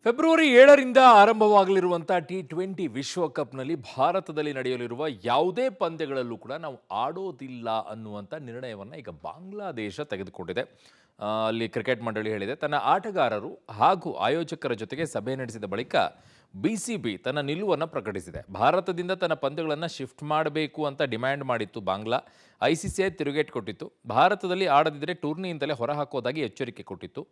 February 7ರಿಂದ ಆರಂಭವಾಗಲಿರುವಂಥ T20 ವಿಶ್ವಕಪ್‌ನಲ್ಲಿ ಭಾರತದಲ್ಲಿ ನಡೆಯಲಿರುವ ಯಾವುದೇ ಪಂದ್ಯಗಳಲ್ಲೂ ಕೂಡ ನಾವು ಆಡೋದಿಲ್ಲ ಅನ್ನುವಂಥ ನಿರ್ಣಯವನ್ನು ಈಗ ಬಾಂಗ್ಲಾದೇಶ ತೆಗೆದುಕೊಂಡಿದೆ. ಅಲ್ಲಿ ಕ್ರಿಕೆಟ್ ಮಂಡಳಿ ಹೇಳಿದೆ. ತನ್ನ ಆಟಗಾರರು ಹಾಗೂ ಆಯೋಜಕರ ಜೊತೆಗೆ ಸಭೆ ನಡೆಸಿದ ಬಳಿಕ BCB ತನ್ನ ನಿಲುವನ್ನು ಪ್ರಕಟಿಸಿದೆ. ಭಾರತದಿಂದ ತನ್ನ ಪಂದ್ಯಗಳನ್ನು ಶಿಫ್ಟ್ ಮಾಡಬೇಕು ಅಂತ ಡಿಮ್ಯಾಂಡ್ ಮಾಡಿತ್ತು ಬಾಂಗ್ಲಾ. ICCI ತಿರುಗೇಟು ಕೊಟ್ಟಿತ್ತು. ಭಾರತದಲ್ಲಿ ಆಡದಿದ್ದರೆ ಟೂರ್ನಿಯಿಂದಲೇ ಹೊರಹಾಕೋದಾಗಿ ಎಚ್ಚರಿಕೆ ಕೊಟ್ಟಿತ್ತು.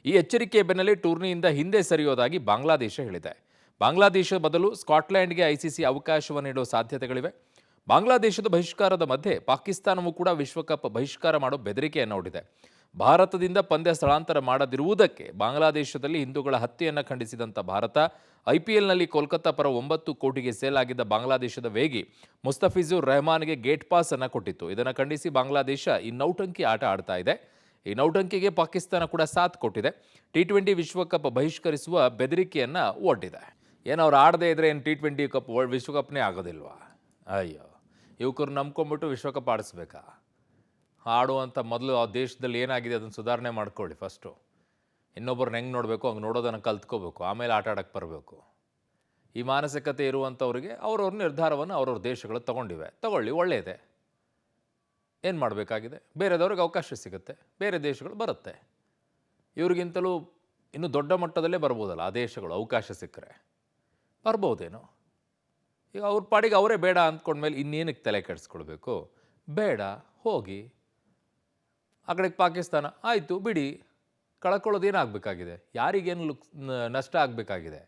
ಈ ಎಚ್ಚರಿಕೆಯ ಬೆನ್ನಲ್ಲೇ ಟೂರ್ನಿಯಿಂದ ಹಿಂದೆ ಸರಿಯೋದಾಗಿ ಬಾಂಗ್ಲಾದೇಶ ಹೇಳಿದೆ. ಬಾಂಗ್ಲಾದೇಶ ಬದಲು ಸ್ಕಾಟ್ಲೆಂಡ್ಗೆ ICC ಅವಕಾಶವನ್ನು ನೀಡುವ ಸಾಧ್ಯತೆಗಳಿವೆ. ಬಾಂಗ್ಲಾದೇಶದ ಬಹಿಷ್ಕಾರದ ಮಧ್ಯೆ ಪಾಕಿಸ್ತಾನವೂ ಕೂಡ ವಿಶ್ವಕಪ್ ಬಹಿಷ್ಕಾರ ಮಾಡೋ ಬೆದರಿಕೆಯನ್ನು ಒಡ್ಡಿದೆ. ಭಾರತದಿಂದ ಪಂದ್ಯ ಸ್ಥಳಾಂತರ ಮಾಡದಿರುವುದಕ್ಕೆ ಬಾಂಗ್ಲಾದೇಶದಲ್ಲಿ ಹಿಂದೂಗಳ ಹತ್ಯೆಯನ್ನು ಖಂಡಿಸಿದಂಥ ಭಾರತ IPLನಲ್ಲಿ ಕೋಲ್ಕತ್ತಾ ಪರ 9 ಕೋಟಿಗೆ ಸೇಲ್ ಆಗಿದ್ದ ಬಾಂಗ್ಲಾದೇಶದ ವೇಗಿ ಮುಸ್ತಫಿಜುರ್ ರೆಹಮಾನ್ಗೆ ಗೇಟ್ ಪಾಸ್ ಅನ್ನು ಕೊಟ್ಟಿತ್ತು. ಇದನ್ನು ಖಂಡಿಸಿ ಬಾಂಗ್ಲಾದೇಶ ಈ ನೌಟಂಕಿ ಆಟ ಆಡ್ತಾ ಇದೆ. ಈ ನೌಟಂಕಿಗೆ ಪಾಕಿಸ್ತಾನ ಕೂಡ ಸಾಥ್ ಕೊಟ್ಟಿದೆ. T20 ವಿಶ್ವಕಪ್ ಬಹಿಷ್ಕರಿಸುವ ಬೆದರಿಕೆಯನ್ನು ಒಡ್ಡಿದೆ. ಏನು ಅವ್ರು ಆಡದೇ ಇದ್ರೆ ಏನು T20 ಕಪ್ ವಿಶ್ವಕಪ್ನೇ ಆಗೋದಿಲ್ವಾ? ಅಯ್ಯೋ, ಯುವಕರು ನಂಬ್ಕೊಂಡ್ಬಿಟ್ಟು ವಿಶ್ವಕಪ್ ಆಡಿಸ್ಬೇಕಾ? ಆಡುವಂಥ ಮೊದಲು ಆ ದೇಶದಲ್ಲಿ ಏನಾಗಿದೆ ಅದನ್ನು ಸುಧಾರಣೆ ಮಾಡ್ಕೊಳ್ಳಿ ಫಸ್ಟು. ಇನ್ನೊಬ್ಬರನ್ನ ಹೆಂಗೆ ನೋಡಬೇಕು ಹಂಗೆ ನೋಡೋದನ್ನು ಕಲ್ತ್ಕೋಬೇಕು, ಆಮೇಲೆ ಆಟ ಆಡೋಕ್ಕೆ ಬರಬೇಕು. ಈ ಮಾನಸಿಕತೆ ಇರುವಂಥವ್ರಿಗೆ ಅವ್ರವ್ರ ನಿರ್ಧಾರವನ್ನು ಅವ್ರವ್ರ ದೇಶಗಳು ತಗೊಂಡಿವೆ, ತಗೊಳ್ಳಿ, ಒಳ್ಳೆಯದೇ. ಏನು ಮಾಡಬೇಕಾಗಿದೆ? ಬೇರೆದವ್ರಿಗೆ ಅವಕಾಶ ಸಿಗುತ್ತೆ, ಬೇರೆ ದೇಶಗಳು ಬರುತ್ತೆ. ಇವ್ರಿಗಿಂತಲೂ ಇನ್ನೂ ದೊಡ್ಡ ಮಟ್ಟದಲ್ಲೇ ಬರ್ಬೋದಲ್ಲ ಆ ದೇಶಗಳು, ಅವಕಾಶ ಸಿಕ್ಕರೆ ಬರ್ಬೋದೇನೋ. ಈಗ ಅವ್ರ ಪಾಡಿಗೆ ಅವರೇ ಬೇಡ ಅಂದ್ಕೊಂಡ್ಮೇಲೆ ಇನ್ನೇನಕ್ಕೆ ತಲೆ ಕೆಡಿಸ್ಕೊಳ್ಬೇಕು? ಬೇಡ, ಹೋಗಿ. ಆ ಕಡೆಗೆ ಪಾಕಿಸ್ತಾನ ಆಯಿತು ಬಿಡಿ, ಕಳ್ಕೊಳ್ಳೋದು ಏನಾಗಬೇಕಾಗಿದೆ? ಯಾರಿಗೇನು ನಷ್ಟ ಆಗಬೇಕಾಗಿದೆ?